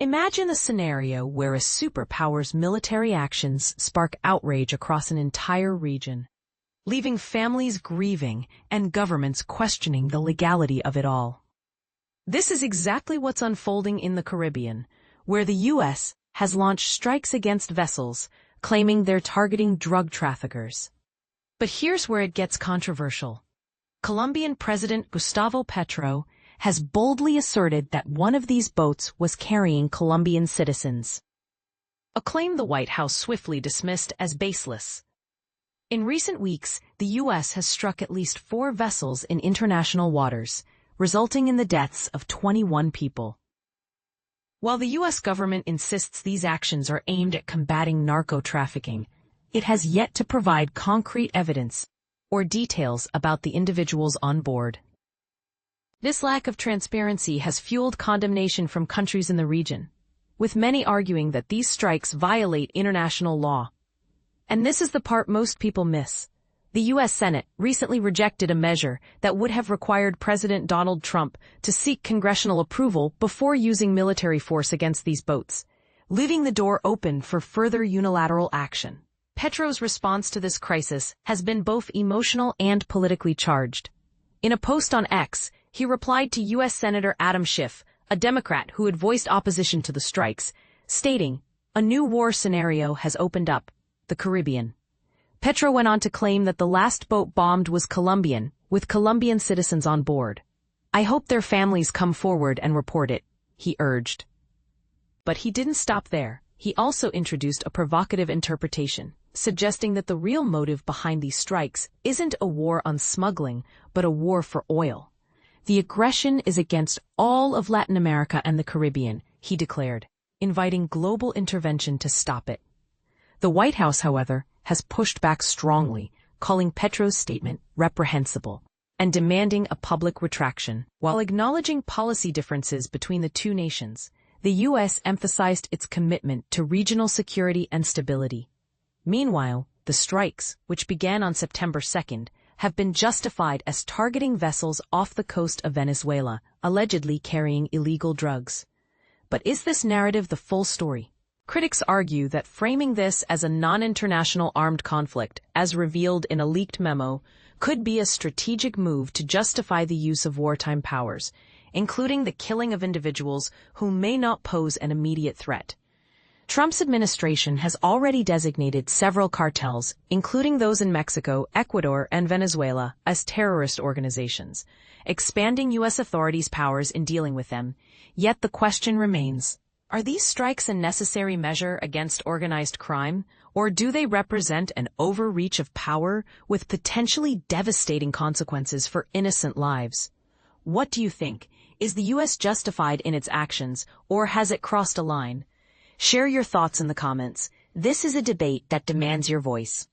Imagine a scenario where a superpower's military actions spark outrage across an entire region, leaving families grieving and governments questioning the legality of it all. This is exactly what's unfolding in the Caribbean, where the U.S. has launched strikes against vessels, claiming they're targeting drug traffickers. But here's where it gets controversial. Colombian President Gustavo Petro has boldly asserted that one of these boats was carrying Colombian citizens, a claim the White House swiftly dismissed as baseless. In recent weeks, the U.S. has struck at least 4 vessels in international waters, resulting in the deaths of 21 people. While the U.S. government insists these actions are aimed at combating narco-trafficking, it has yet to provide concrete evidence or details about the individuals on board. This lack of transparency has fueled condemnation from countries in the region, with many arguing that these strikes violate international law. And this is the part most people miss. The U.S. Senate recently rejected a measure that would have required President Donald Trump to seek congressional approval before using military force against these boats, leaving the door open for further unilateral action. Petro's response to this crisis has been both emotional and politically charged. In a post on X, he replied to U.S. Senator Adam Schiff, a Democrat who had voiced opposition to the strikes, stating, "A new war scenario has opened up, the Caribbean." Petro went on to claim that the last boat bombed was Colombian, with Colombian citizens on board. "I hope their families come forward and report it," he urged. But he didn't stop there. He also introduced a provocative interpretation, suggesting that the real motive behind these strikes isn't a war on smuggling, but a war for oil. "The aggression is against all of Latin America and the Caribbean," he declared, inviting global intervention to stop it. The White House, however, has pushed back strongly, calling Petro's statement reprehensible and demanding a public retraction. While acknowledging policy differences between the two nations, the U.S. emphasized its commitment to regional security and stability. Meanwhile, the strikes, which began on September 2nd, have been justified as targeting vessels off the coast of Venezuela, allegedly carrying illegal drugs. But is this narrative the full story? Critics argue that framing this as a non-international armed conflict, as revealed in a leaked memo, could be a strategic move to justify the use of wartime powers, including the killing of individuals who may not pose an immediate threat. Trump's administration has already designated several cartels, including those in Mexico, Ecuador, and Venezuela, as terrorist organizations, expanding U.S. authorities' powers in dealing with them. Yet the question remains, are these strikes a necessary measure against organized crime, or do they represent an overreach of power with potentially devastating consequences for innocent lives? What do you think? Is the U.S. justified in its actions, or has it crossed a line? Share your thoughts in the comments. This is a debate that demands your voice.